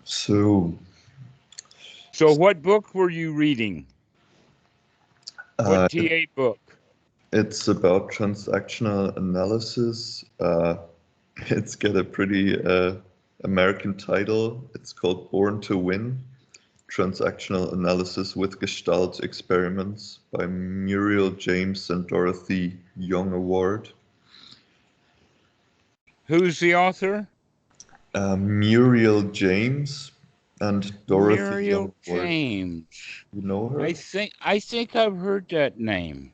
So So what book were you reading? uh, What TA book? it's about transactional analysis. It's got a pretty American title. It's called Born to Win: Transactional Analysis with Gestalt Experiments by Muriel James and Dorothy Young Award. Who's the author? Muriel James and Dorothy Young Muriel Award. James. You know her? I think I've heard that name.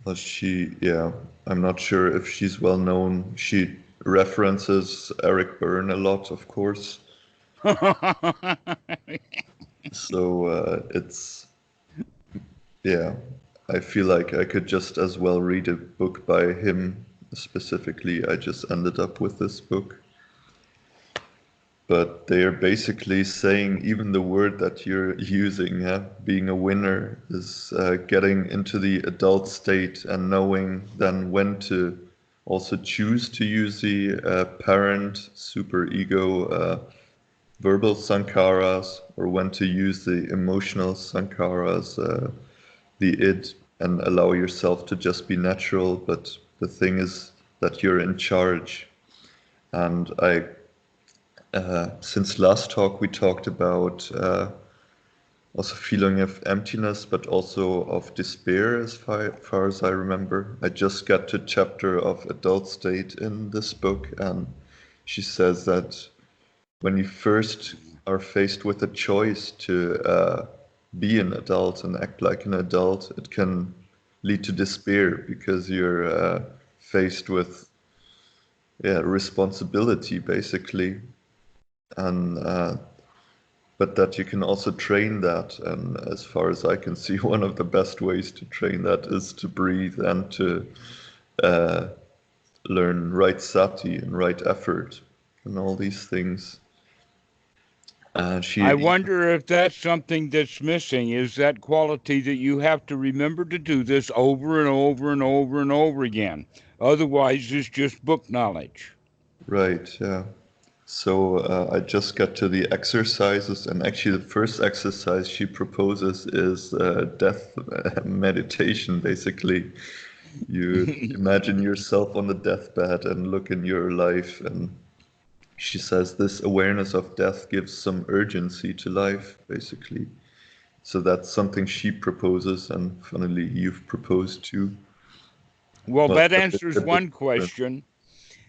Well, yeah, I'm not sure if she's well known. She references Eric Byrne a lot, of course. So yeah, I feel like I could just as well read a book by him specifically. I just ended up with this book. But they are basically saying even the word that you're using, yeah, being a winner, is getting into the adult state and knowing then when to also choose to use the parent superego verbal sankharas, or when to use the emotional sankharas, the id, and allow yourself to just be natural. But the thing is that you're in charge. And since last talk, we talked about also feeling of emptiness, but also of despair, as far as I remember. I just got to chapter of adult state in this book, and she says that when you first are faced with a choice to be an adult and act like an adult, it can lead to despair because you're faced with, yeah, responsibility basically, and but that you can also train that. And as far as I can see, one of the best ways to train that is to breathe and to uh, learn right sati and right effort and all these things. She I had even, wonder if that's something that's missing, is that quality that you have to remember to do this over and over and over and over again. Otherwise, it's just book knowledge. right, yeah. So I just got to the exercises, and actually, the first exercise she proposes is death meditation. Basically, you imagine yourself on the deathbed and look in your life, and she says this awareness of death gives some urgency to life, basically. So that's something she proposes, and funnily, you've proposed too. Well, Well, that a answers bit one different. question.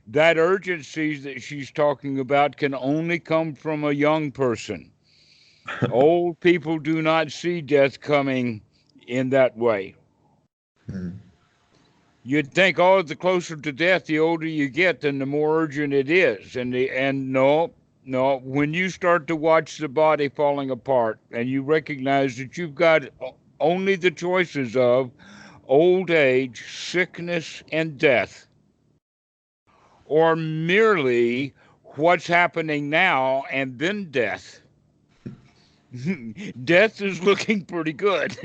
That urgency that she's talking about can only come from a young person. Old people do not see death coming in that way. Hmm. You'd think, oh, the closer to death, the older you get, then the more urgent it is. And no, no. When you start to watch the body falling apart, and you recognize that you've got only the choices of old age, sickness, and death, or merely what's happening now and then death. Death is looking pretty good.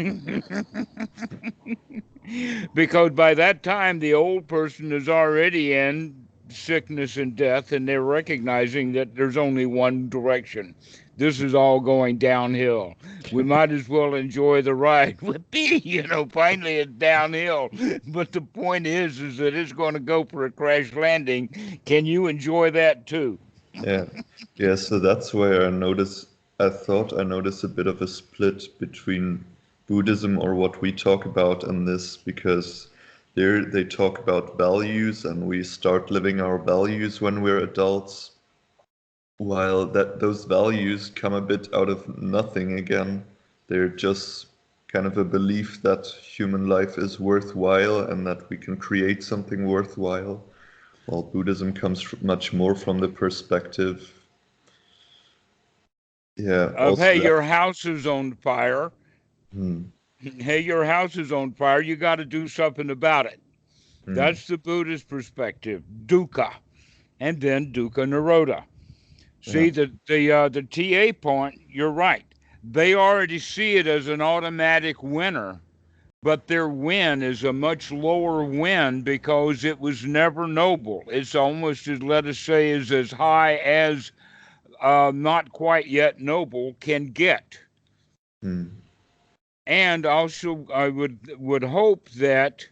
Because by that time, the old person is already in sickness and death, and they're recognizing that there's only one direction. This is all going downhill. We might as well enjoy the ride. Whippy, finally it's downhill. But the point is that it's going to go for a crash landing. Can you enjoy that too? Yeah, yeah. So that's where I thought I noticed a bit of a split between Buddhism, or what we talk about, and this, because there they talk about values, and we start living our values when we're adults, while that those values come a bit out of nothing again. They're just kind of a belief that human life is worthwhile and that we can create something worthwhile. While Buddhism comes much more from the perspective, yeah, Of, also hey, that. your house is on fire. Hmm, Hey, your house is on fire. You got to do something about it. hmm, That's the Buddhist perspective, dukkha, and then dukkha nirodha. yeah, See, the TA point, you're right. They already see it as an automatic winner but their win is a much lower win because it was never noble. It's almost as, let us say, is as high as not quite yet noble can get. And also, I would hope that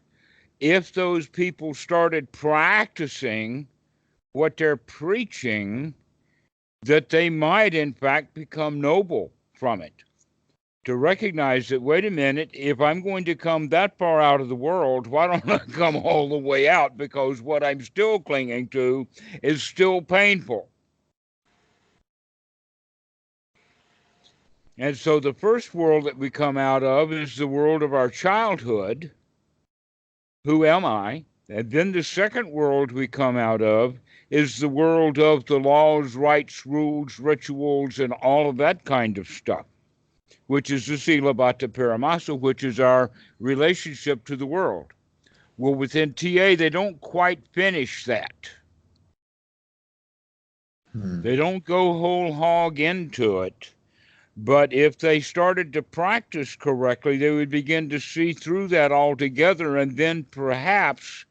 if those people started practicing what they're preaching, that they might in fact become noble from it. To recognize that, wait a minute, if I'm going to come that far out of the world, why don't I come all the way out? Because what I'm still clinging to is still painful. And so the first world that we come out of is the world of our childhood. Who am I? And then the second world we come out of is the world of the laws, rights, rules, rituals, and all of that kind of stuff, which is the Sila Bhatta Paramasa, which is our relationship to the world. Well, within TA, they don't quite finish that. They don't go whole hog into it. But if they started to practice correctly, they would begin to see through that altogether, and then perhaps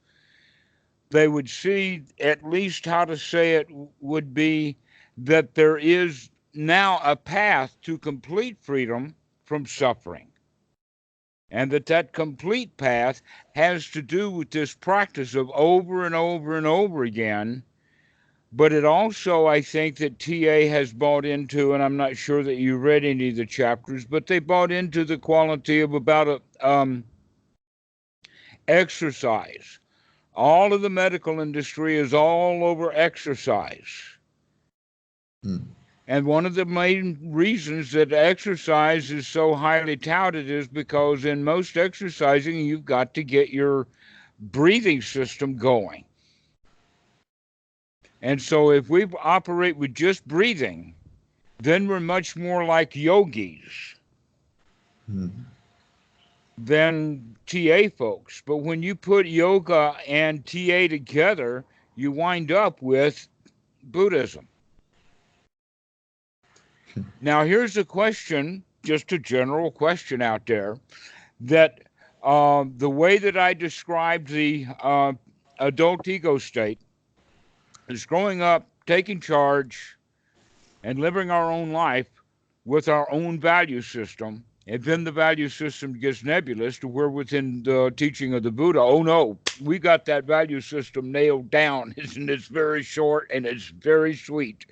they would see at least how to say it would be that there is now a path to complete freedom from suffering. And that complete path has to do with this practice of over and over and over again. But it also, I think, that TA has bought into, and I'm not sure that you read any of the chapters, but they bought into the quality of about exercise. All of the medical industry is all over exercise. And one of the main reasons that exercise is so highly touted is because in most exercising, you've got to get your breathing system going. And so if we operate with just breathing, then we're much more like yogis than TA folks. But when you put yoga and TA together, you wind up with Buddhism. Now, here's a question, just a general question out there, that the way that I described the adult ego state is growing up, taking charge, and living our own life with our own value system. And then the value system gets nebulous to where within the teaching of the Buddha, oh no, we got that value system nailed down. And it's very short and it's very sweet.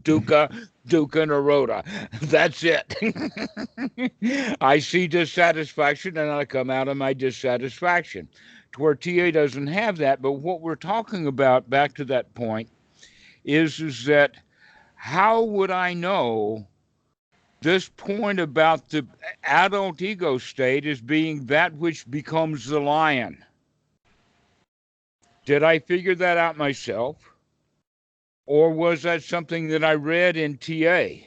Dukkha, dukkha, nirodha. That's it. I see dissatisfaction and I come out of my dissatisfaction. To where TA doesn't have that. But what we're talking about, back to that point, is that how would I know this point about the adult ego state as being that which becomes the lion? Did I figure that out myself? Or was that something that I read in TA?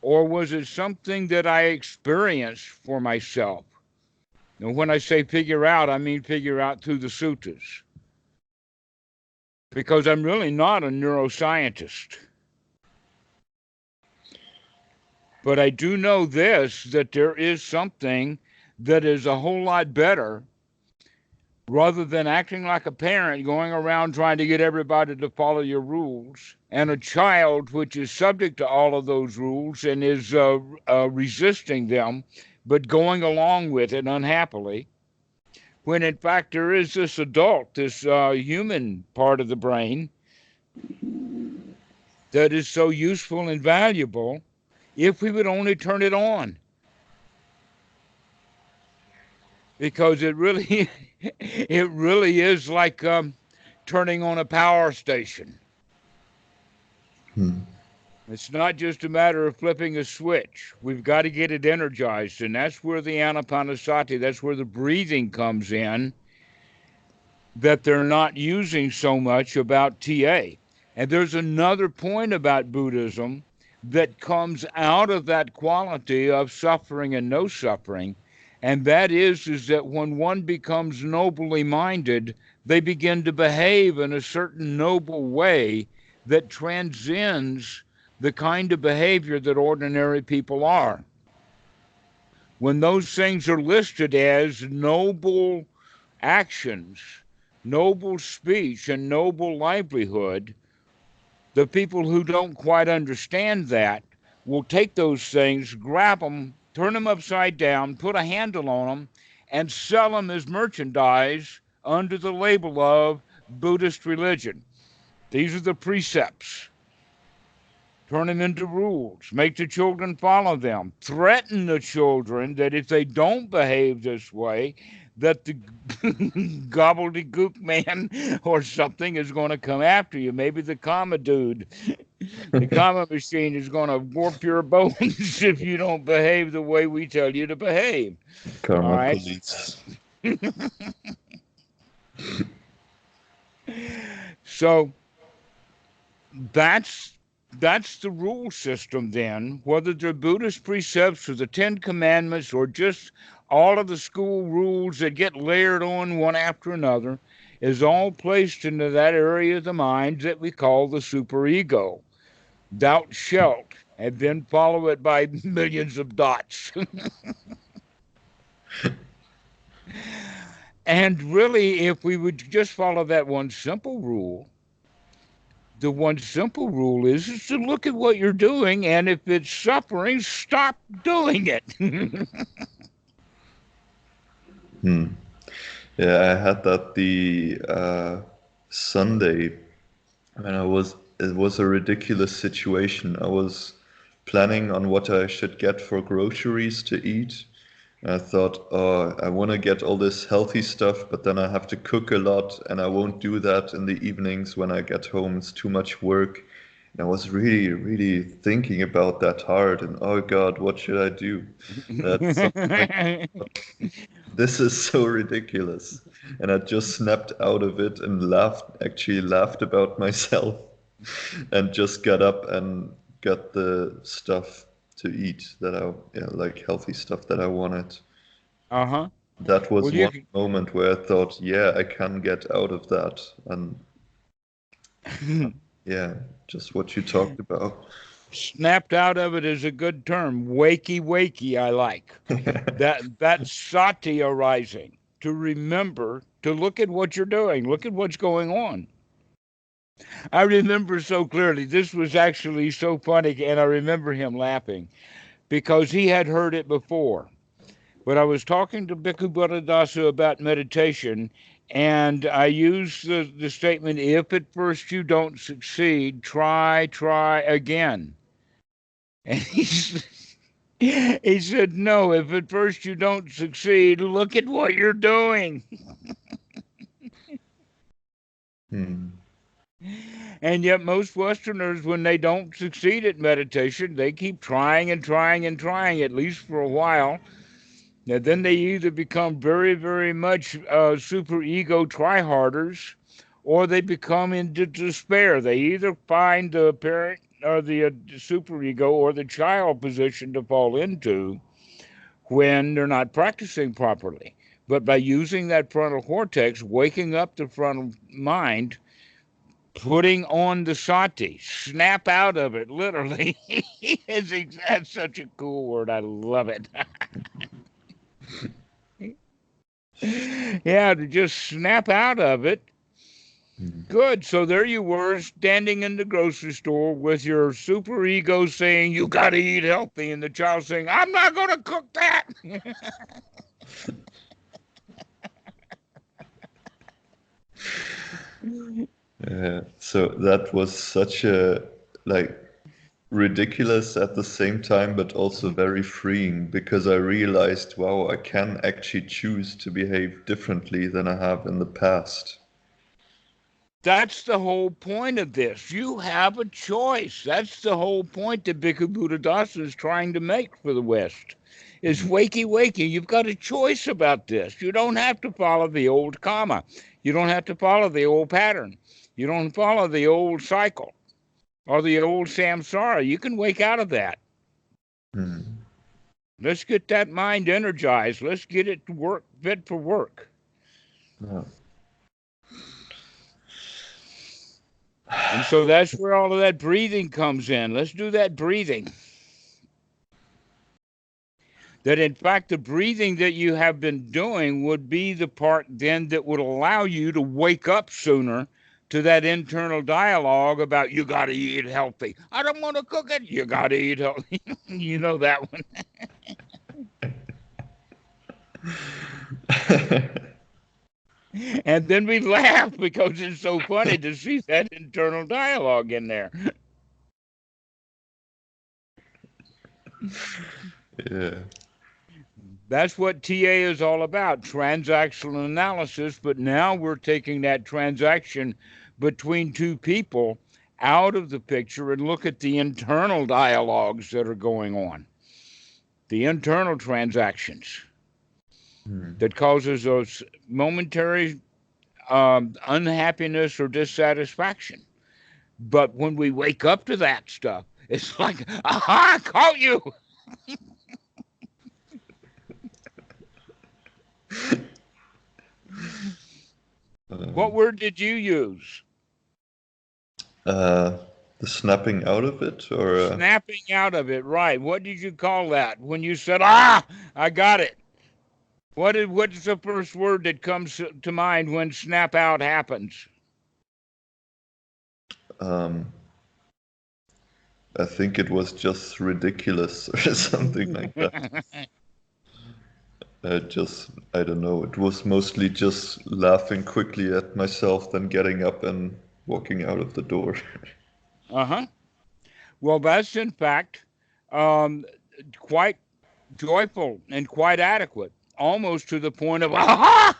Or was it something that I experienced for myself? And when I say figure out, I mean figure out through the suttas. Because I'm really not a neuroscientist. But I do know this, that there is something that is a whole lot better, rather than acting like a parent going around trying to get everybody to follow your rules, and a child which is subject to all of those rules and is resisting them, but going along with it unhappily, when in fact there is this adult, this human part of the brain that is so useful and valuable if we would only turn it on. Because it really is like turning on a power station. It's not just a matter of flipping a switch. We've got to get it energized, and that's where the anapanasati, that's where the breathing comes in, that they're not using so much about TA. And there's another point about Buddhism that comes out of that quality of suffering and no suffering, and that is that when one becomes nobly minded, they begin to behave in a certain noble way that transcends the kind of behavior that ordinary people are. When those things are listed as noble actions, noble speech, and noble livelihood, the people who don't quite understand that will take those things, grab them, turn them upside down, put a handle on them, and sell them as merchandise under the label of Buddhist religion. These are the precepts. Turn them into rules. Make the children follow them. Threaten the children that if they don't behave this way, that the gobbledygook man or something is going to come after you. Maybe the comma dude, the comma machine is going to warp your bones if you don't behave the way we tell you to behave. All Karma right. police. So that's the rule system then, whether they're Buddhist precepts or the Ten Commandments or just all of the school rules that get layered on one after another, is all placed into that area of the mind that we call the superego. Thou shalt, and then follow it by millions of dots. And really, if we would just follow that one simple rule, the one simple rule is to look at what you're doing, and if it's suffering, stop doing it. Yeah, I had that the Sunday when it was a ridiculous situation. I was planning on what I should get for groceries to eat. And I thought, oh, I want to get all this healthy stuff, but then I have to cook a lot, and I won't do that in the evenings when I get home. It's too much work. And I was really, really thinking about that hard, and oh God, what should I do? At some point, this is so ridiculous. And I just snapped out of it and actually laughed about myself, and just got up and got the stuff to eat that yeah, like healthy stuff that I wanted. Uh-huh. That was Well, you one moment where I thought, yeah, I can get out of that. And can yeah, just what you talked about. snapped out of it is a good term. Wakey, wakey, I like. That's sati arising. To remember to look at what you're doing, look at what's going on. I remember so clearly. This was actually so funny, and I remember him laughing because he had heard it before. But I was talking to Bhikkhu Buddhadasa about meditation, and I used the statement, if at first you don't succeed, try again. And he said, no, if at first you don't succeed, look at what you're doing. And yet, most Westerners, when they don't succeed at meditation, they keep trying and trying and trying, at least for a while. And then they either become very, very much super ego tryharders, or they become into despair. They either find the parent or the superego or the child position to fall into when they're not practicing properly. But by using that frontal cortex, waking up the frontal mind, putting on the sati, snap out of it, literally. That's such a cool word. I love it. Yeah, to just snap out of it. Good. So there you were, standing in the grocery store with your super ego saying, you got to eat healthy. And the child saying, I'm not going to cook that. Yeah, so that was such a like ridiculous at the same time, but also very freeing, because I realized, wow, I can actually choose to behave differently than I have in the past. That's the whole point of this. You have a choice. That's the whole point that Bhikkhu Buddhadasa is trying to make for the West. Is wakey, wakey. You've got a choice about this. You don't have to follow the old karma. You don't have to follow the old pattern. You don't follow the old cycle or the old samsara. You can wake out of that. Let's get that mind energized. Let's get it to work, fit for work. Yeah. And so that's where all of that breathing comes in. Let's do that breathing. That in fact, the breathing that you have been doing would be the part then that would allow you to wake up sooner to that internal dialogue about you got to eat healthy. I don't want to cook it. You got to eat healthy. You know that one. And then we laugh because it's so funny to see that internal dialogue in there. Yeah. That's what TA is all about, transactional analysis. But now we're taking that transaction between two people out of the picture and look at the internal dialogues that are going on, the internal transactions that causes those momentary unhappiness or dissatisfaction. But when we wake up to that stuff, it's like, aha, I caught you. What word did you use? The snapping out of it, or Snapping out of it, right. What did you call that when you said, ah, I got it? What's the first word that comes to mind when snap out happens? I think it was just ridiculous or something like that. I don't know. It was mostly just laughing quickly at myself, then getting up and walking out of the door. Uh-huh. Well, that's in fact quite joyful and quite adequate, almost to the point of, aha!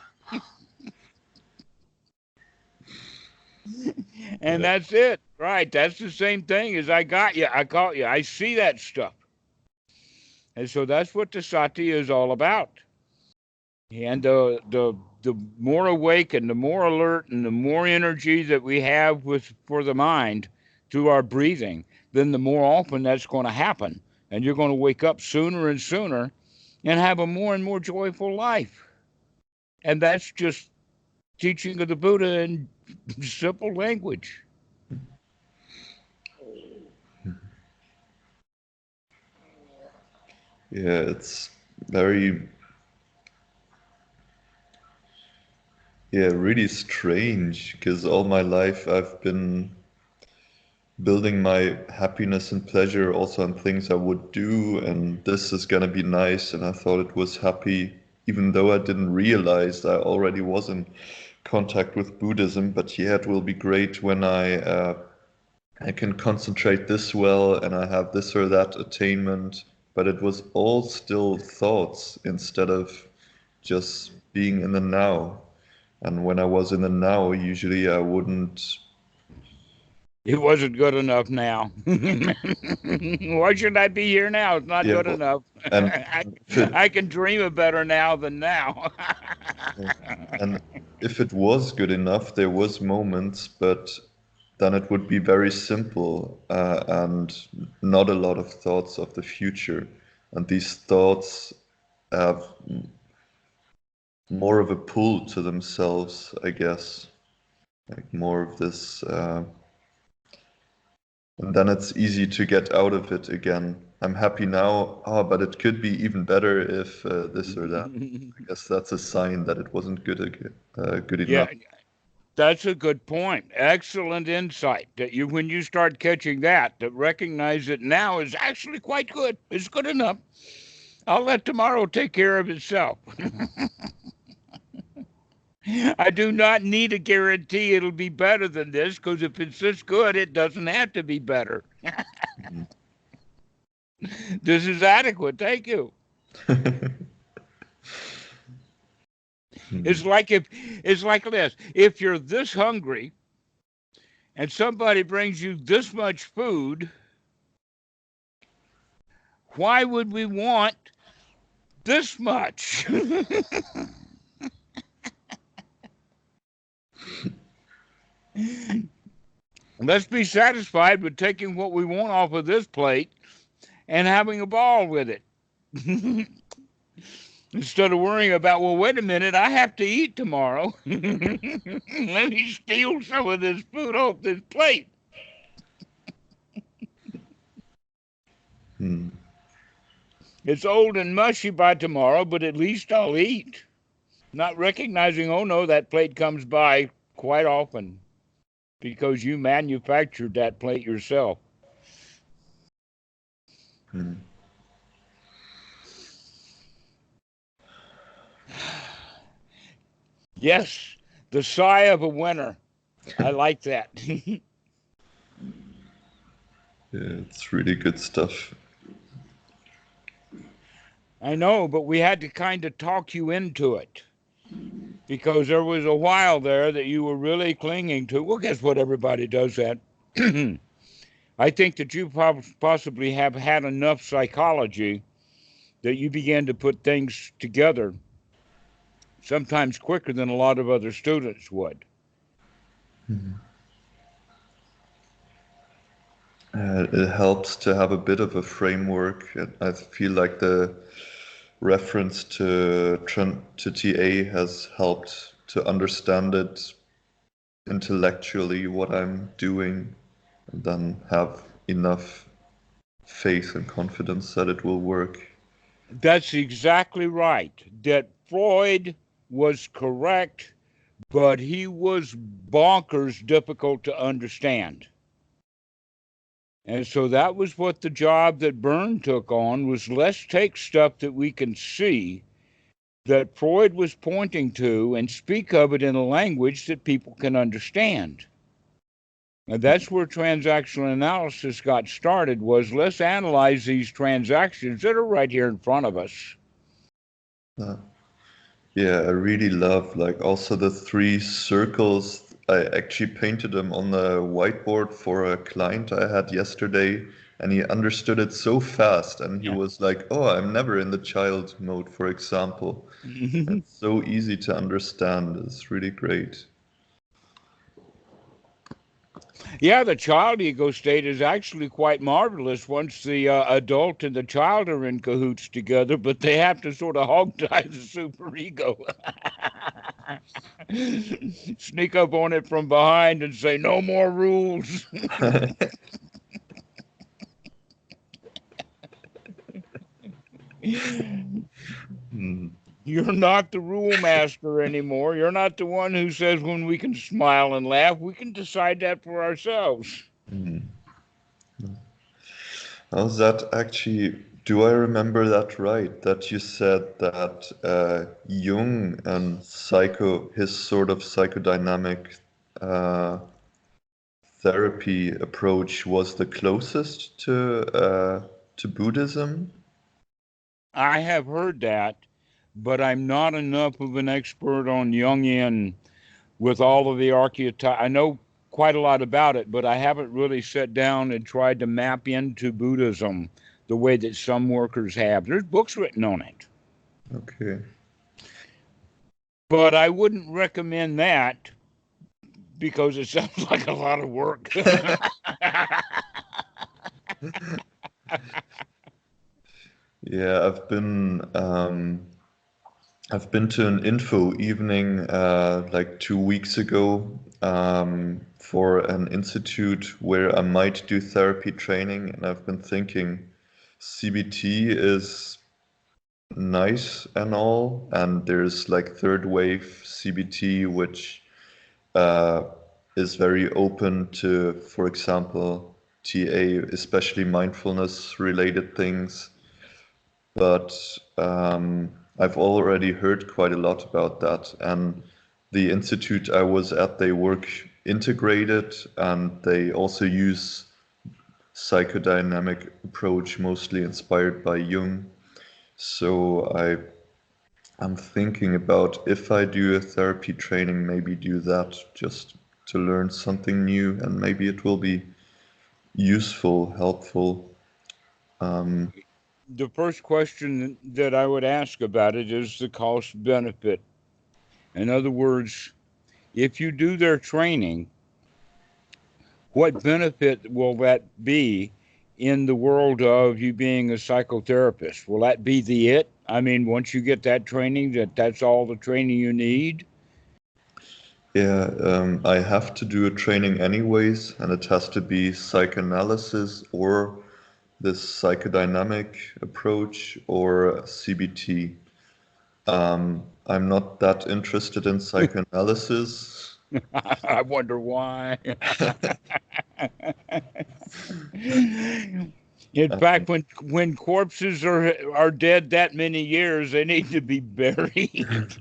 And Yeah. that's it, right? That's the same thing as I got you, I caught you, I see that stuff. And so that's what the sati is all about. And the more awake and the more alert and the more energy that we have for the mind through our breathing, then the more often that's going to happen. And you're going to wake up sooner and sooner and have a more and more joyful life. And that's just teaching of the Buddha in simple language. Yeah, it's very, really strange because all my life I've been building my happiness and pleasure also on things I would do, and this is gonna be nice, and I thought it was happy, even though I didn't realize I already was in contact with Buddhism. But yeah, it will be great when I can concentrate this well and I have this or that attainment. But it was all still thoughts instead of just being in the now. And when I was in the now, usually I wouldn't. It wasn't good enough now. Why should I be here now? It's not Yeah, good enough. and if it, I can dream of better now than now. and if it was good enough, there was moments, but then it would be very simple, and not a lot of thoughts of the future. And these thoughts have more of a pull to themselves, I guess, like more of this, and then it's easy to get out of it again. I'm happy now, but it could be even better if this or that. I guess that's a sign that it wasn't good Yeah, enough. that's a good point. Excellent insight. That you, when you start catching that, to recognize that now is actually quite good. It's good enough. I'll let tomorrow take care of itself. I do not need a guarantee it'll be better than this, because if it's this good, it doesn't have to be better. This is adequate. Thank you. It's like this. If you're this hungry and somebody brings you this much food, why would we want this much? Let's be satisfied with taking what we want off of this plate and having a ball with it. Instead of worrying about, well, wait a minute, I have to eat tomorrow. Let me steal some of this food off this plate. It's old and mushy by tomorrow, but at least I'll eat. Not recognizing, oh no, that plate comes by quite often because you manufactured that plate yourself. Hmm. Yes, the sigh of a winner. I like that. Yeah, it's really good stuff. I know, but we had to kind of talk you into it because there was a while there that you were really clinging to. Well, guess what? Everybody does that. I think that you possibly have had enough psychology that you began to put things together sometimes quicker than a lot of other students would. Mhm. It helps to have a bit of a framework. I feel like the reference to TA has helped to understand it intellectually, what I'm doing, and then have enough faith and confidence that it will work. That's exactly right. That Freud was correct, but he was bonkers difficult to understand. And so that was what the job that Byrne took on was, let's take stuff that we can see that Freud was pointing to and speak of it in a language that people can understand. And that's where transactional analysis got started, was let's analyze these transactions that are right here in front of us. Uh, yeah, I really love like also the three circles. I actually painted them on the whiteboard for a client I had yesterday, and he understood it so fast, and he Yeah. was like, "Oh, I'm never in the child mode," for example. It's so easy to understand. It's really great. Yeah, the child ego state is actually quite marvelous once the adult and the child are in cahoots together, but they have to sort of hog tie the superego. Sneak up on it from behind and say, no more rules. Hmm. You're not the rule master anymore. You're not the one who says when we can smile and laugh. We can decide that for ourselves. Hmm. How's that actually? Do I remember that right? That you said that Jung and his sort of psychodynamic uh, therapy approach was the closest to Buddhism? I have heard that, but I'm not enough of an expert on Jungian with all of the archetypes. I know quite a lot about it, but I haven't really sat down and tried to map into Buddhism the way that some workers have. There's books written on it, Okay. but I wouldn't recommend that because it sounds like a lot of work. Yeah, I've been to an info evening like 2 weeks ago for an institute where I might do therapy training, and I've been thinking CBT is nice and all, and there's like third wave CBT, which uh, is very open to, for example, TA, especially mindfulness related things. But I've already heard quite a lot about that. And the institute I was at, they work integrated, and they also use psychodynamic approach, mostly inspired by Jung. So I'm thinking about if I do a therapy training, maybe do that just to learn something new, and maybe it will be useful, helpful. Um, The first question that I would ask about it is the cost benefit. In other words, if you do their training, what benefit will that be in the world of you being a psychotherapist? Will that be the it? I mean, once you get that training, that's all the training you need? yeah, I have to do a training anyways, and it has to be psychoanalysis or this psychodynamic approach or CBT. I'm not that interested in psychoanalysis. I wonder why. In fact, when corpses are dead that many years, they need to be buried.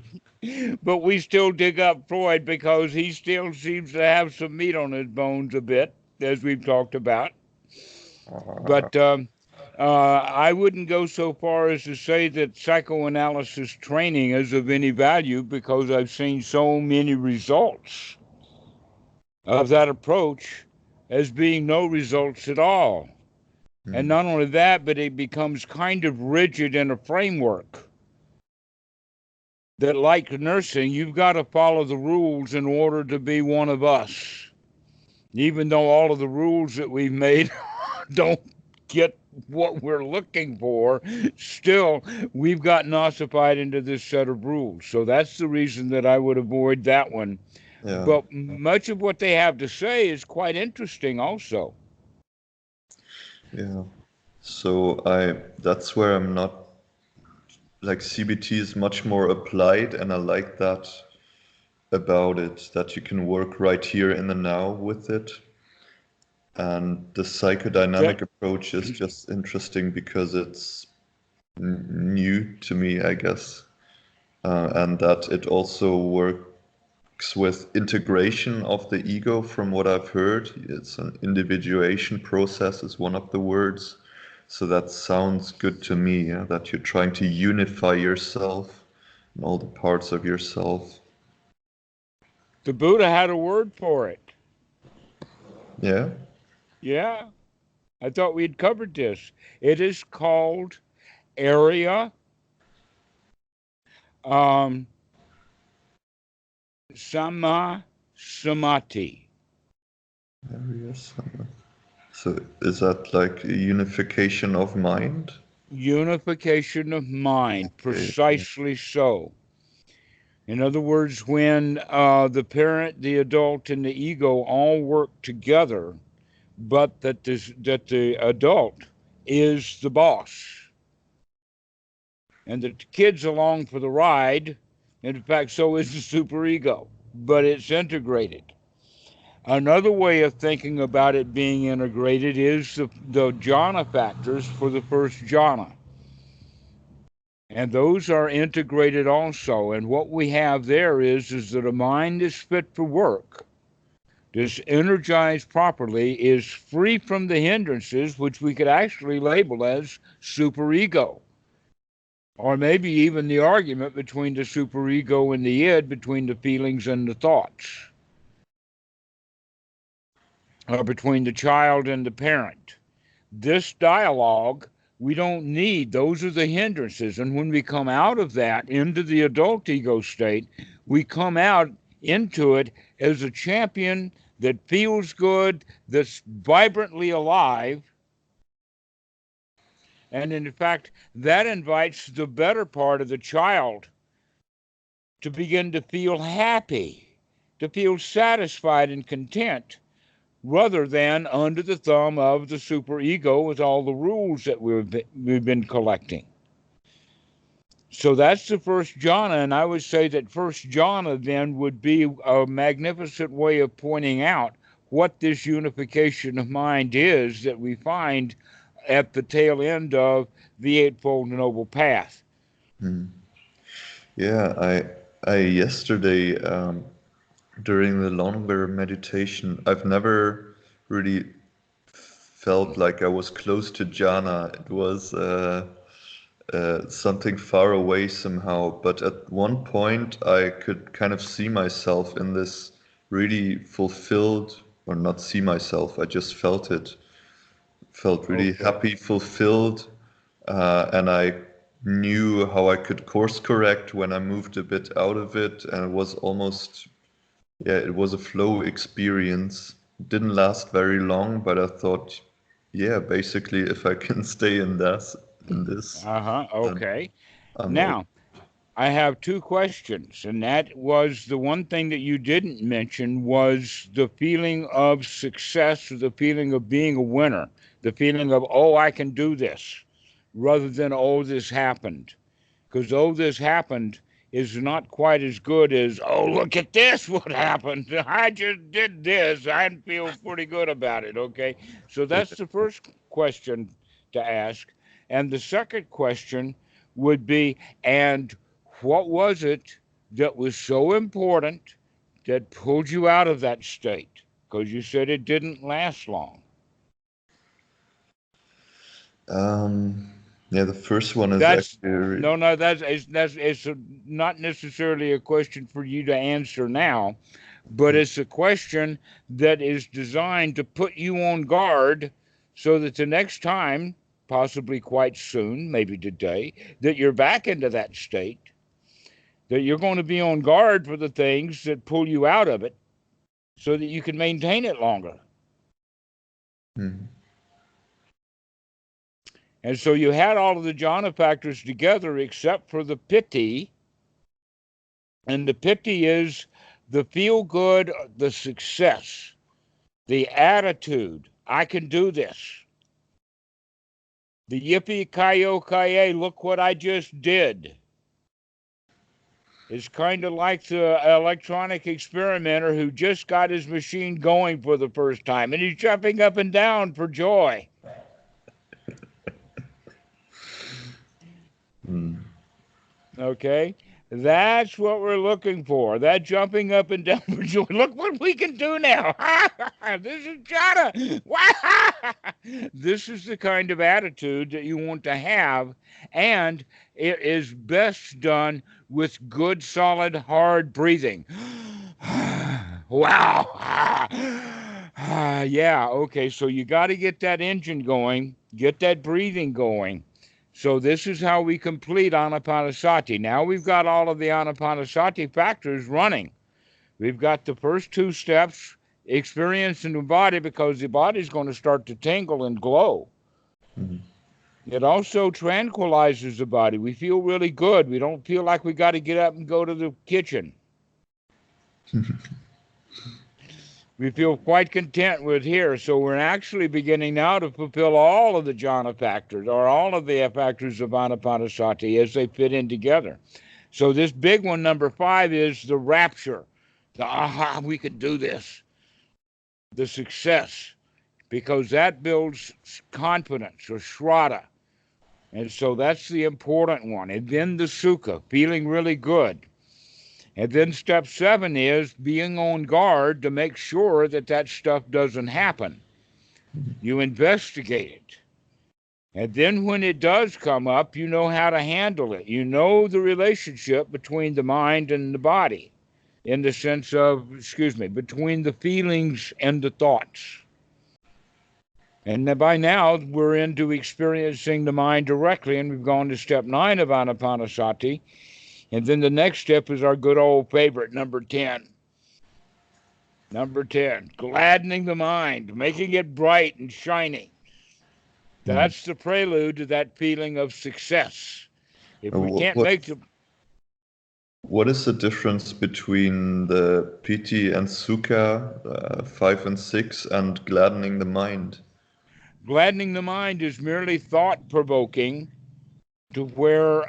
But we still dig up Freud because he still seems to have some meat on his bones a bit, as we've talked about. But I wouldn't go so far as to say that psychoanalysis training is of any value because I've seen so many results of that approach as being no results at all. And not only that, but it becomes kind of rigid in a framework that, like nursing, you've got to follow the rules in order to be one of us. Even though all of the rules that we've made don't get what we're looking for, still we've gotten ossified into this set of rules. So that's the reason that I would avoid that one. Yeah. But much of what they have to say is quite interesting also. Yeah. So that's where I'm not, like, CBT is much more applied, and I like that about it, that you can work right here in the now with it. And the psychodynamic approach is just interesting because it's new to me, I guess. And that it also works with integration of the ego, from what I've heard. It's an individuation process is one of the words. So that sounds good to me, yeah? That you're trying to unify yourself and all the parts of yourself. The Buddha had a word for it. Yeah? Yeah, I thought we'd covered this. It is called area sama samati. So is that like a unification of mind? Unification of mind, precisely so. In other words, when the parent, the adult, and the ego all work together, but that the adult is the boss, and the kid's along for the ride. In fact, so is the superego, but it's integrated. Another way of thinking about it being integrated is the jhana factors for the first jhana. And those are integrated also. And what we have there is that a mind is fit for work, is energized properly, is free from the hindrances, which we could actually label as superego. Or maybe even the argument between the superego and the id, between the feelings and the thoughts, or between the child and the parent. This dialogue we don't need. Those are the hindrances. And when we come out of that into the adult ego state, we come out into it as a champion that feels good, that's vibrantly alive. And in fact, that invites the better part of the child to begin to feel happy, to feel satisfied and content, rather than under the thumb of the superego with all the rules that we've been collecting. So that's the first jhana, and I would say that first jhana then would be a magnificent way of pointing out what this unification of mind is that we find at the tail end of the Eightfold Noble Path. Yeah, I yesterday, during the longer meditation, I've never really felt like I was close to jhana. It was something far away somehow. But at one point, I could kind of see myself in this really fulfilled, or not see myself, I just felt it. Felt really happy, fulfilled, and I knew how I could course correct when I moved a bit out of it, and it was almost, yeah, it was a flow experience. It didn't last very long, but I thought, yeah, basically, if I can stay in this, Okay. I'm Now, I have two questions, and that was the one thing that you didn't mention was the feeling of success, or the feeling of being a winner, the feeling of, oh, I can do this, rather than, oh, this happened. Because, oh, this happened is not quite as good as, oh, look at this, what happened. I just did this. I feel pretty good about it, okay? So Yeah. that's the first question to ask. And the second question would be, and what was it that was so important that pulled you out of that state? Because you said it didn't last long. Um, yeah, the first one is That's actually. no, that's it's not necessarily a question for you to answer now, but it's a question that is designed to put you on guard so that the next time, possibly quite soon, maybe today, that you're back into that state, that you're going to be on guard for the things that pull you out of it so that you can maintain it longer. Hmm. And so you had all of the jhana factors together except for the piti. And the piti is the feel good, the success, the attitude. I can do this. The yippee ki look what I just did. It's kind of like the electronic experimenter who just got his machine going for the first time and he's jumping up and down for joy. Hmm. Okay? That's what we're looking for. That jumping up and down for joy. Look what we can do now. This is jhana. This is the kind of attitude that you want to have, and it is best done with good, solid, hard breathing. Wow. Yeah, okay, so you got to get that engine going, get that breathing going. So this is how we complete Anapanasati. Now we've got all of the Anapanasati factors running. We've got the first two steps experienced in the body because the body's going to start to tingle and glow. Hmm. It also tranquilizes the body. We feel really good. We don't feel like we got to get up and go to the kitchen. We feel quite content with here. So we're actually beginning now to fulfill all of the jhana factors or all of the factors of Anapanasati as they fit in together. So this big one, number 5, is the rapture. The aha, we can do this. The success, because that builds confidence or shraddha. And so that's the important one. And then the sukha, feeling really good. And then step 7 is being on guard to make sure that that stuff doesn't happen. You investigate it. And then when it does come up, you know how to handle it. You know the relationship between the mind and the body in the sense of, between the feelings and the thoughts. And by now, we're into experiencing the mind directly, and we've gone to step 9 of Anapanasati. And then the next step is our good old favorite, number 10. Number 10, gladdening the mind, making it bright and shiny. Hmm. That's the prelude to that feeling of success. If we What, can't what make the what is the difference between the piti and sukha 5 and 6 and gladdening the mind? gladdening the mind is merely thought provoking, to where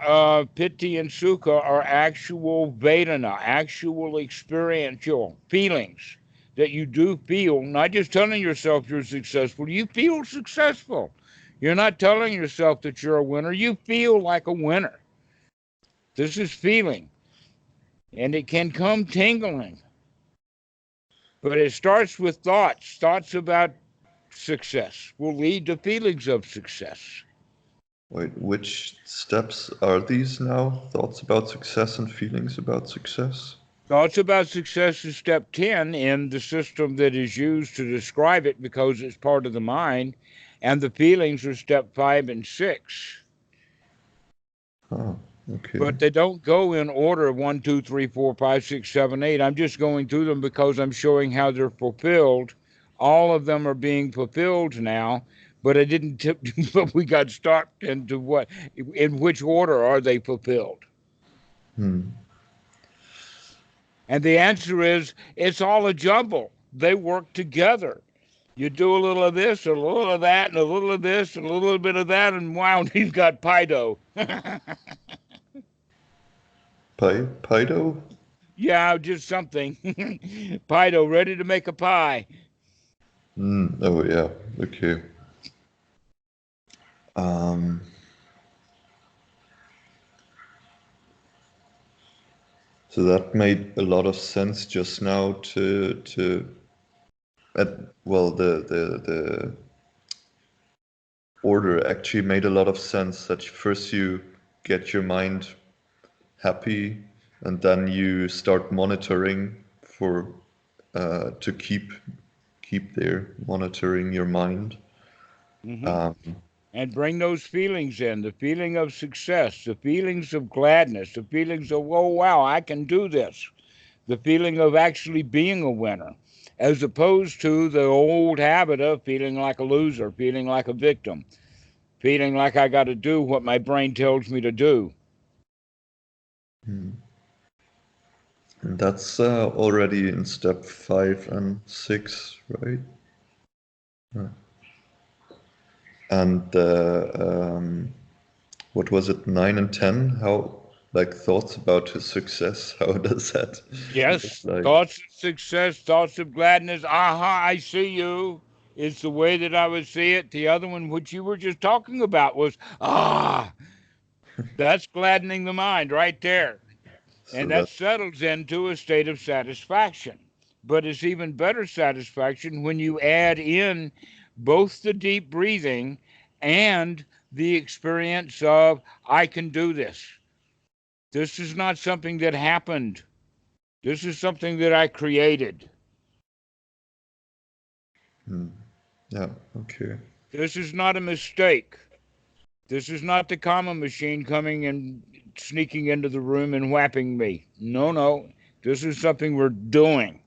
piti and sukha are actual vedana, actual experiential feelings that you do feel, not just telling yourself you're successful, you feel successful. You're not telling yourself that you're a winner, you feel like a winner. This is feeling, and it can come tingling, but it starts with thoughts. Thoughts about success will lead to feelings of success. Wait, which steps are these now? Thoughts about success and feelings about success? Thoughts about success is step 10 in the system that is used to describe it because it's part of the mind, and the feelings are step 5 and 6. Oh, okay. But they don't go in order of 1, 2, 3, 4, 5, 6, 7, 8. I'm just going through them because I'm showing how they're fulfilled. All of them are being fulfilled now, but I didn't tip, but we got stuck into what, in which order are they fulfilled? Hmm. And the answer is it's all a jumble. They work together. You do a little of this, a little of that, and a little of this, and a little bit of that, and wow, you've got pie dough. Pido? Yeah, just something. Pie dough, ready to make a pie. Oh yeah. Okay. Um, so that made a lot of sense just now to at well the order actually made a lot of sense that first you get your mind happy and then you start monitoring for to keep there monitoring your mind. Hmm. Um, And bring those feelings in, the feeling of success, the feelings of gladness, the feelings of, oh, wow, I can do this, the feeling of actually being a winner, as opposed to the old habit of feeling like a loser, feeling like a victim, feeling like I got to do what my brain tells me to do. and that's already in step 5 and 6, right? Yeah. And what was it, 9 and 10? How, like, thoughts about his success? How does that look Yes, like? thoughts of success, thoughts of gladness. Aha, I see you. It's the way that I would see it. The other one, which you were just talking about, was, that's gladdening the mind right there. So And that that, settles into a state of satisfaction. But it's even better satisfaction when you add in both the deep breathing and the experience of, I can do this. This is not something that happened. This is something that I created. hmm, yeah, okay. This is not a mistake. This is not the karma machine coming and sneaking into the room and whapping me. No, no. This is something we're doing.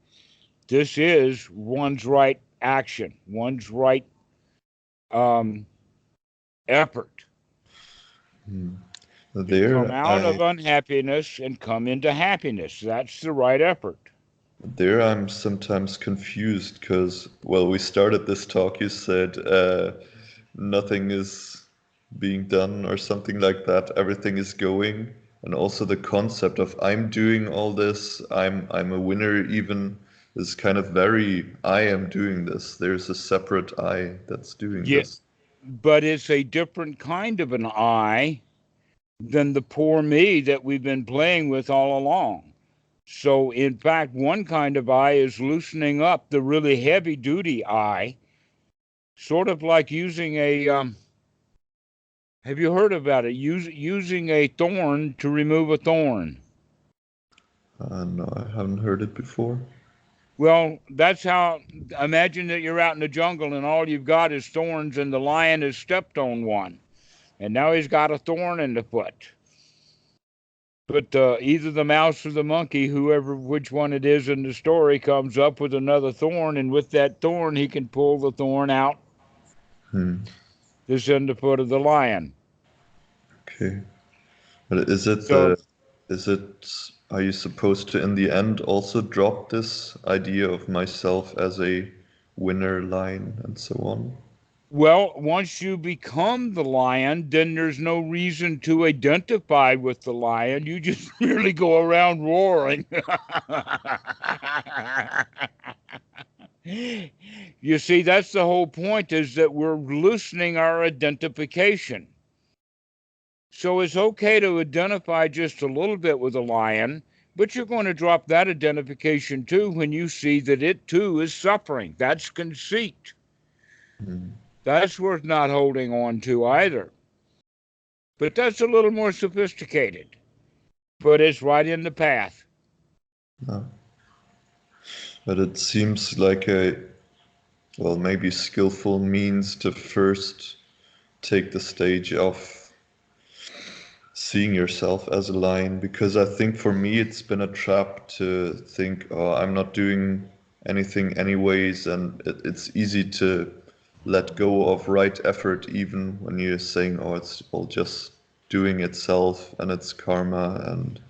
This is one's right action, one's right um, effort Hmm. to come There, out of unhappiness and come into happiness. That's the right effort. there I'm sometimes confused because, well, we started this talk, you said nothing is being done or something like that. Everything is going. And also the concept of I'm doing all this, I'm a winner even is kind of very I am doing this. There's a separate I that's doing Yeah, this. but it's a different kind of an I than the poor me that we've been playing with all along. So, in fact, one kind of I is loosening up the really heavy duty I, sort of like using a have you heard about it? Using a thorn to remove a thorn. No, I haven't heard it before. Well, that's how. Imagine that you're out in the jungle and all you've got is thorns, and the lion has stepped on one, and now he's got a thorn in the foot. But either the mouse or the monkey, whoever, which one it is in the story, comes up with another thorn, and with that thorn, he can pull the thorn out Hmm. that's in the foot of the lion. Okay. But is it So, is it are you supposed to in the end also drop this idea of myself as a winner line and so on? well, once you become the lion, then there's no reason to identify with the lion. You just merely go around roaring. You see, that's the whole point, is that we're loosening our identification. So it's okay to identify just a little bit with a lion, but you're going to drop that identification too when you see that it too is suffering. That's conceit. Hmm. That's worth not holding on to either. But that's a little more sophisticated, but it's right in the path. No. But it seems like a well maybe skillful means to first take the stage of seeing yourself as a lion because I think for me it's been a trap to think, oh, I'm not doing anything anyways, and it's easy to let go of right effort even when you're saying, oh, it's all just doing itself and it's karma and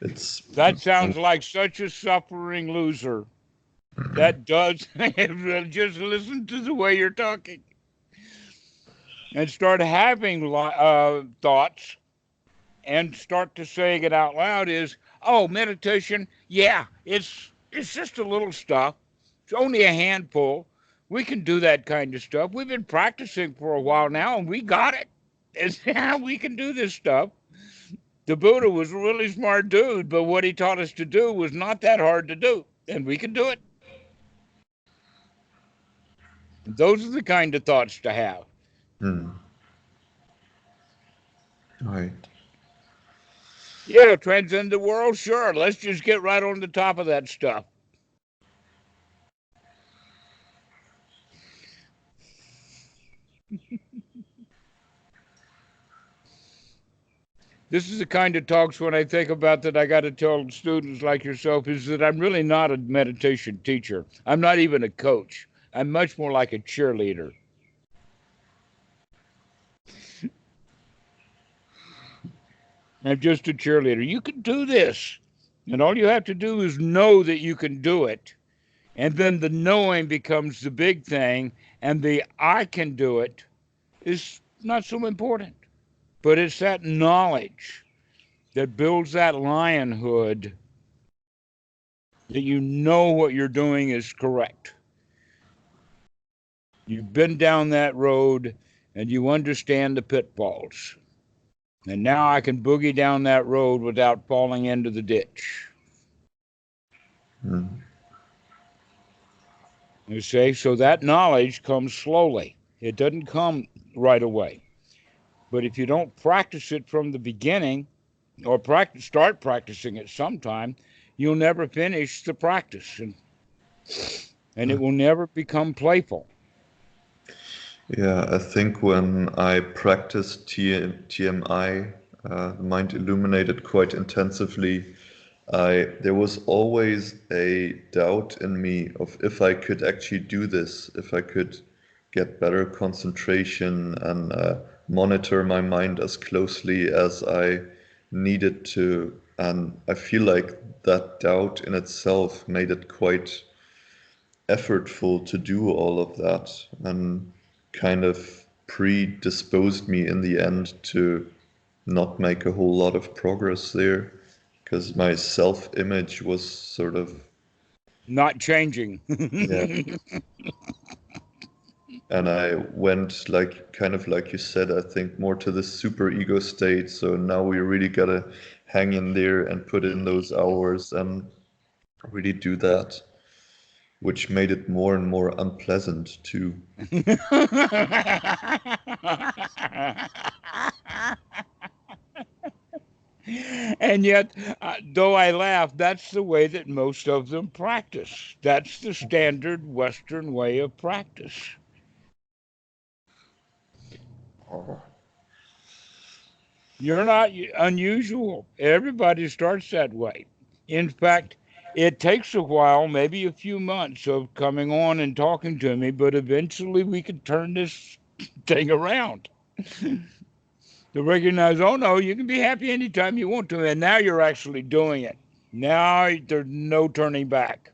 It's That sounds like such a suffering loser. That does. Just listen to the way you're talking and start having thoughts and start to saying it out loud is, oh, meditation, yeah, it's just a little stuff. It's only a handful. We can do that kind of stuff. We've been practicing for a while now and we got it. It's how we can do this stuff. The Buddha was a really smart dude, but what he taught us to do was not that hard to do, and we can do it. Those are the kind of thoughts to have. Right. Yeah, transcend the world, sure. Let's just get right on the top of that stuff. This is the kind of talks when I think about that I got to tell students like yourself is that I'm really not a meditation teacher. I'm not even a coach. I'm much more like a cheerleader. I'm just a cheerleader. You can do this. And all you have to do is know that you can do it. And then the knowing becomes the big thing. And the I can do it is not so important. But it's that knowledge that builds that lionhood that you know what you're doing is correct. You've been down that road and you understand the pitfalls. And now I can boogie down that road without falling into the ditch. You see, so that knowledge comes slowly. It doesn't come right away. But if you don't practice it from the beginning, or start practicing it sometime, you'll never finish the practice, and it will never become playful. Yeah, I think when I practiced TMI, the mind illuminated quite intensively, there was always a doubt in me of if I could actually do this, if I could get better concentration and monitor my mind as closely as I needed to. And I feel like that doubt in itself made it quite effortful to do all of that, and kind of predisposed me in the end to not make a whole lot of progress there, because my self-image was sort of not changing. yeah. And I went, like, kind of like you said, I think more to the super ego state. So now we really gotta hang in there and put in those hours and really do that, which made it more and more unpleasant too. And yet, though I laugh, that's the way that most of them practice. That's the standard Western way of practice. You're not unusual. Everybody starts that way. In fact, it takes a while, maybe a few months of coming on and talking to me, but eventually we can turn this thing around. To recognize, oh no, you can be happy anytime you want to, and now you're actually doing it. Now there's no turning back.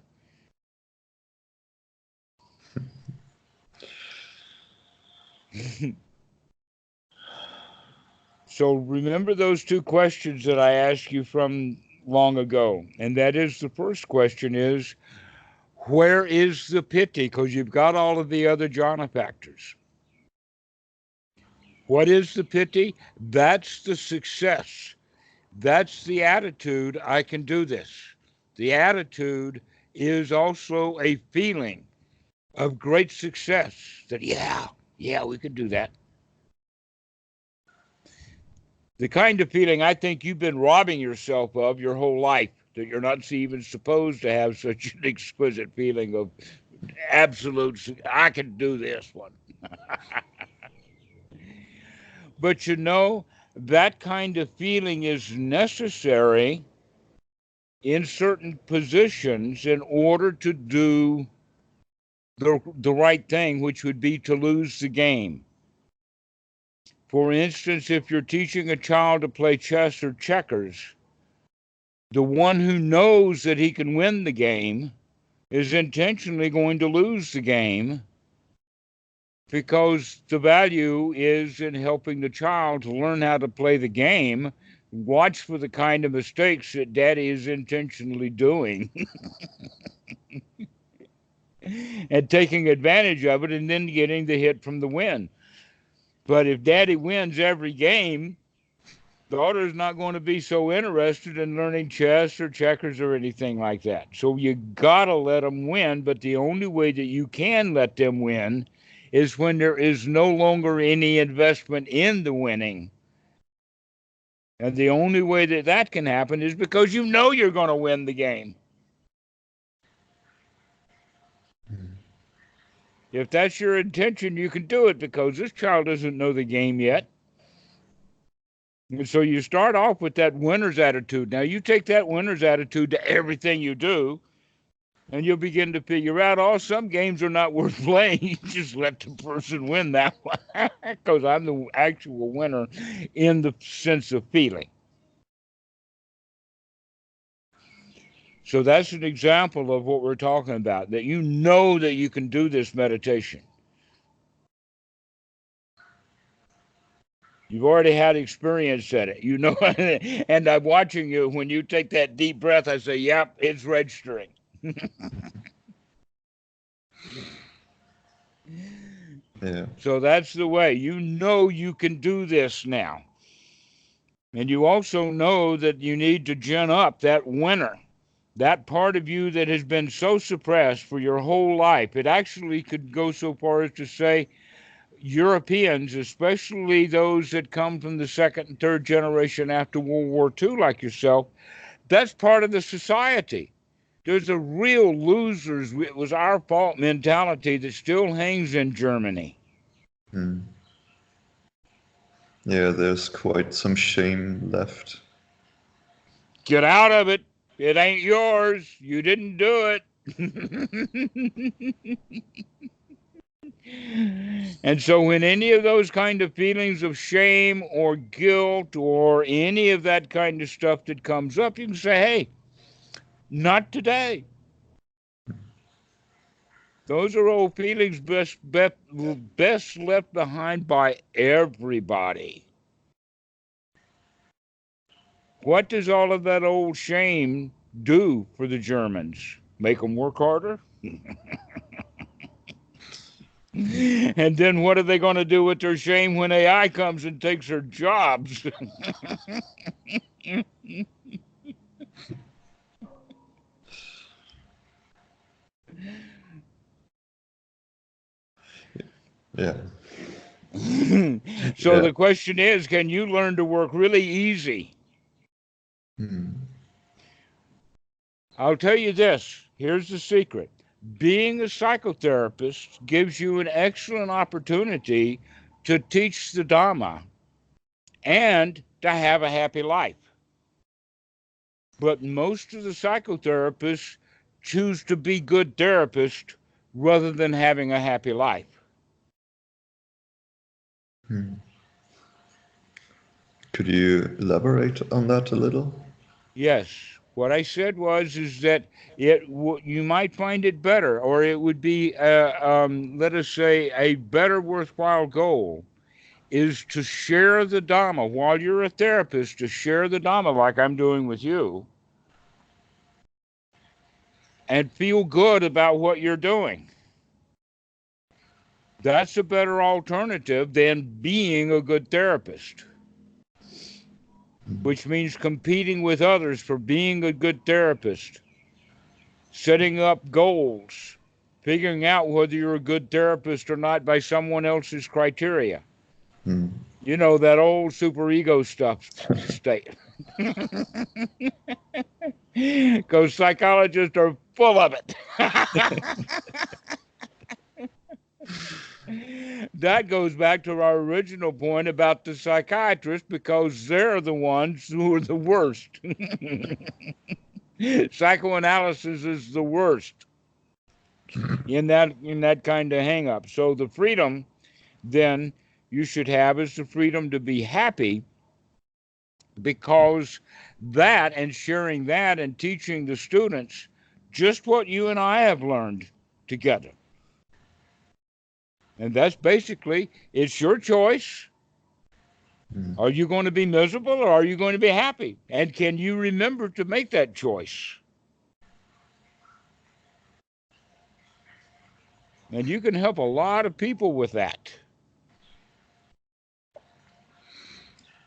So remember those two questions that I asked you from long ago, and that is, the first question is, where is the piti? Because you've got all of the other jhana factors. What is the piti? That's the success. That's the attitude, I can do this. The attitude is also a feeling of great success that, yeah, we could do that. The kind of feeling I think you've been robbing yourself of your whole life, that you're not even supposed to have such an exquisite feeling of absolute, I can do this one. But you know, that kind of feeling is necessary in certain positions in order to do the right thing, which would be to lose the game. For instance, if you're teaching a child to play chess or checkers, The one who knows that he can win the game is intentionally going to lose the game, because the value is in helping the child to learn how to play the game. Watch for the kind of mistakes that daddy is intentionally doing and taking advantage of it, and then getting the hit from the win. But if daddy wins every game, daughter's not going to be so interested in learning chess or checkers or anything like that. So you gotta let them win, but the only way that you can let them win is when there is no longer any investment in the winning. And the only way that that can happen is because you know you're going to win the game. If that's your intention, you can do it, because this child doesn't know the game yet. And so you start off with that winner's attitude. Now you take that winner's attitude to everything you do, and you'll begin to figure out, oh, some games are not worth playing. You just let the person win that one, because I'm the actual winner in the sense of feeling. So that's an example of what we're talking about, that you know that you can do this meditation. You've already had experience at it, you know, and I'm watching you. When you take that deep breath, I say, yep, it's registering. Yeah. So that's the way. You know you can do this now. And you also know that you need to gin up that winner, that part of you that has been so suppressed for your whole life. It actually could go so far as to say, Europeans, especially those that come from the second and third generation after World War II, like yourself, that's part of the society. There's a real losers, it was our fault mentality that still hangs in Germany. Yeah, there's quite some shame left. Get out of it. It ain't yours. You didn't do it. And so when any of those kind of feelings of shame or guilt or any of that kind of stuff that comes up, you can say, hey, not today. Those are old feelings best left behind by everybody. What does all of that old shame do for the Germans? Make them work harder? And then what are they going to do with their shame when AI comes and takes their jobs? Yeah. So Yeah. the question is, can you learn to work really easy? I'll tell you this. Here's the secret. Being a psychotherapist gives you an excellent opportunity to teach the Dhamma and to have a happy life. But most of the psychotherapists choose to be good therapists rather than having a happy life. Could you elaborate on that a little? Yes. What I said is that you might find it better, or it would be, let us say, a better worthwhile goal is to share the Dhamma while you're a therapist, to share the Dhamma like I'm doing with you, and feel good about what you're doing. That's a better alternative than being a good therapist, which means competing with others for being a good therapist, setting up goals, figuring out whether you're a good therapist or not by someone else's criteria. You know, that old superego stuff state. Because psychologists are full of it. That goes back to our original point about the psychiatrists, because they're the ones who are the worst. Psychoanalysis is the worst in that kind of hang up. So the freedom then you should have is the freedom to be happy because that and sharing that and teaching the students just what you and I have learned together. And that's basically, it's your choice. Are you going to be miserable or are you going to be happy? And can you remember to make that choice? And you can help a lot of people with that.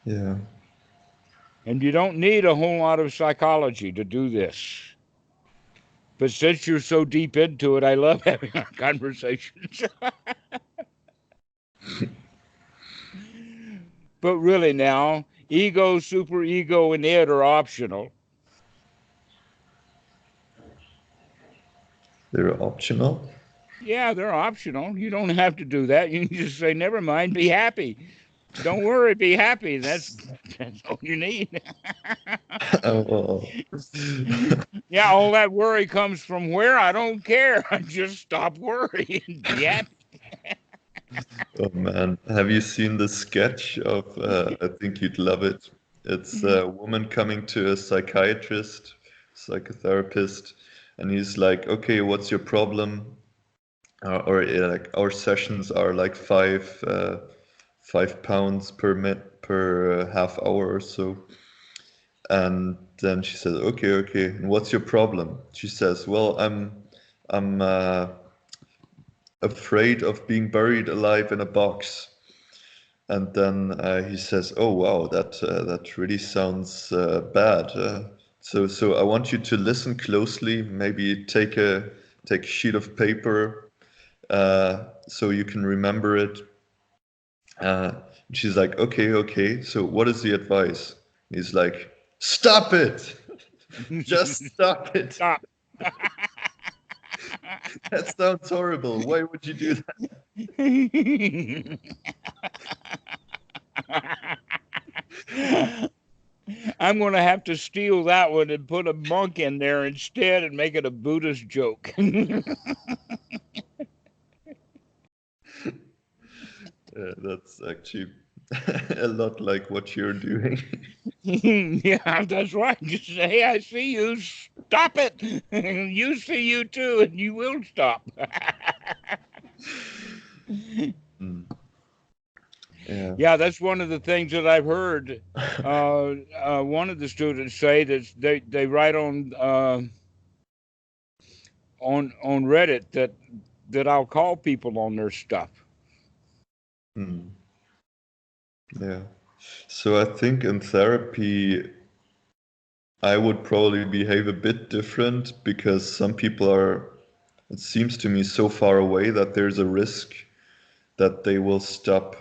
Yeah. And you don't need a whole lot of psychology to do this. But since you're so deep into it, I love having our conversations. But really now, ego, superego, and id are optional. They're optional? Yeah, they're optional. You don't have to do that. You can just say, never mind, be happy. Don't worry, be happy. That's all you need. Oh. Yeah, all that worry comes from where? I don't care. Just stop worrying and be happy. Oh man, have you seen the sketch of, I think you'd love it. It's a woman coming to a psychiatrist, psychotherapist, and he's like, okay, what's your problem? Like our sessions are like £5 per half hour or so. And then she says, okay, and what's your problem? She says, well, I'm afraid of being buried alive in a box. And then he says, "Oh wow, that really sounds bad. So I want you to listen closely. Maybe take a sheet of paper so you can remember it." Uh, she's like, "Okay. So what is the advice?" He's like, "Stop it! Just stop it. Stop. That sounds horrible. Why would you do that?" I'm going to have to steal that one and put a monk in there instead and make it a Buddhist joke. That's actually a lot like what you're doing. Yeah, that's right. Just say, hey, I see you. Stop it. You see you too, and you will stop. Mm. Yeah. Yeah, that's one of the things that I've heard. One of the students say that they write on Reddit that I'll call people on their stuff. Mm. Yeah. So I think in therapy, I would probably behave a bit different because some people are, it seems to me, so far away that there's a risk that they will stop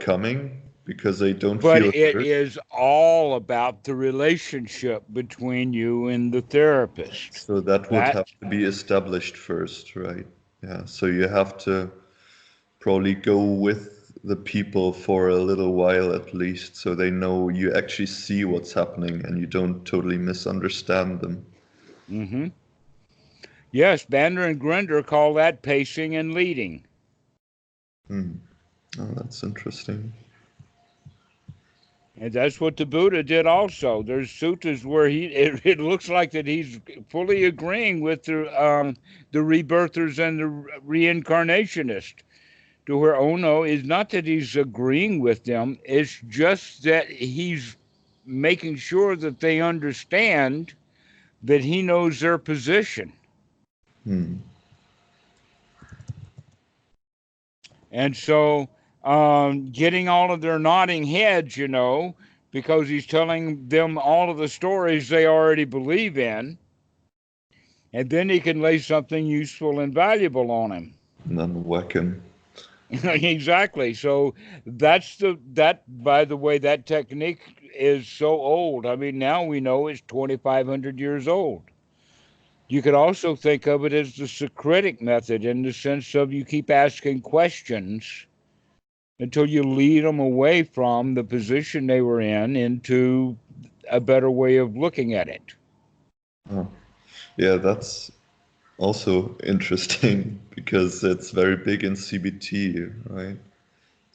coming because they don't But feel it heard. is all about the relationship between you and the therapist. So that would That have to be established first, right? Yeah. So you have to probably go with the people for a little while at least so they know you actually see what's happening and you don't totally misunderstand them. hmm Yes, Bander and Grinder call that pacing and leading. Hmm. Oh, that's interesting. And that's what the Buddha did also. There's suttas where it looks like that he's fully agreeing with the rebirthers and the reincarnationists. To where, oh no, it's not that he's agreeing with them, it's just that he's making sure that they understand that he knows their position. Hmm. And so getting all of their nodding heads, because he's telling them all of the stories they already believe in, and then he can lay something useful and valuable on him. And then whack him. Exactly. So that by the way, that technique is so old. I mean, now we know it's 2,500 years old. You could also think of it as the Socratic method in the sense of you keep asking questions until you lead them away from the position they were in into a better way of looking at it. Oh. Yeah, that's also interesting because it's very big in CBT, right?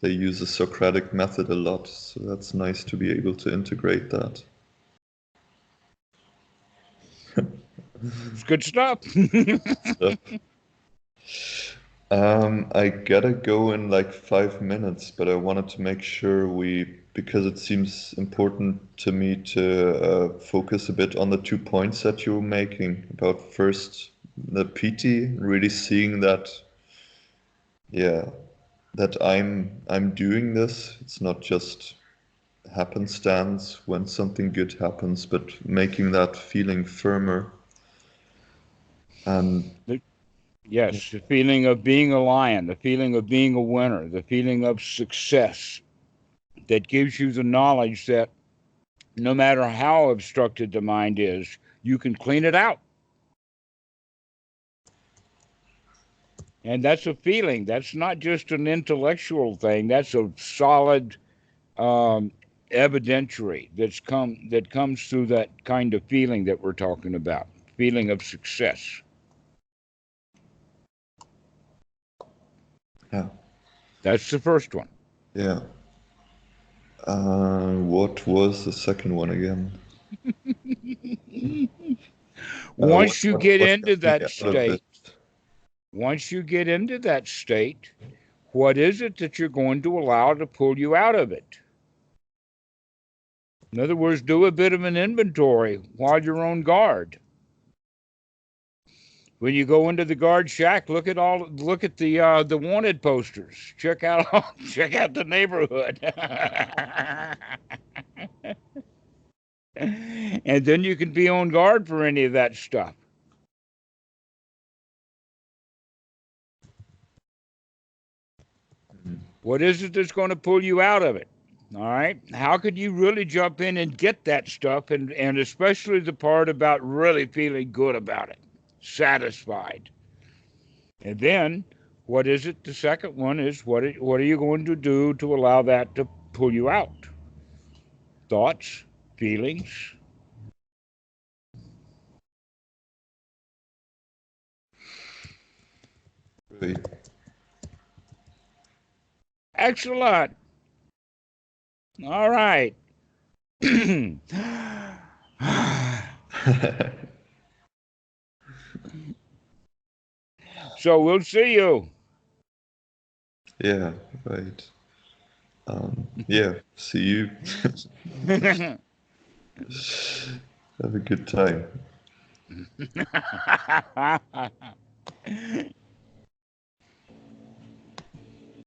they use a Socratic method a lot, so that's nice to be able to integrate that. It's good stuff. I gotta go in like 5 minutes, but I wanted to make sure because it seems important to me to focus a bit on the 2 points that you were making about first the pity, really seeing that, yeah, that I'm doing this. It's not just happenstance when something good happens, but making that feeling firmer. And yes, the feeling of being a lion, the feeling of being a winner, the feeling of success that gives you the knowledge that no matter how obstructed the mind is, you can clean it out. And that's a feeling. That's not just an intellectual thing. That's a solid evidentiary that comes through that kind of feeling that we're talking about, feeling of success. yeah, That's the first one. yeah. What was the second one again? Once you get What into got me that out of it? state, once you get into that state, what is it that you're going to allow to pull you out of it? In other words, do a bit of an inventory while you're on guard. When you go into the guard shack, look at the wanted posters. Check out the neighborhood. And then you can be on guard for any of that stuff. What is it that's going to pull you out of it? All right. How could you really jump in and get that stuff, and especially the part about really feeling good about it, satisfied? And then what is it? The second one is what are you going to do to allow that to pull you out? Thoughts, feelings. Right. Excellent. All right. So we'll see you. Yeah, right. Yeah, see you. Have a good time.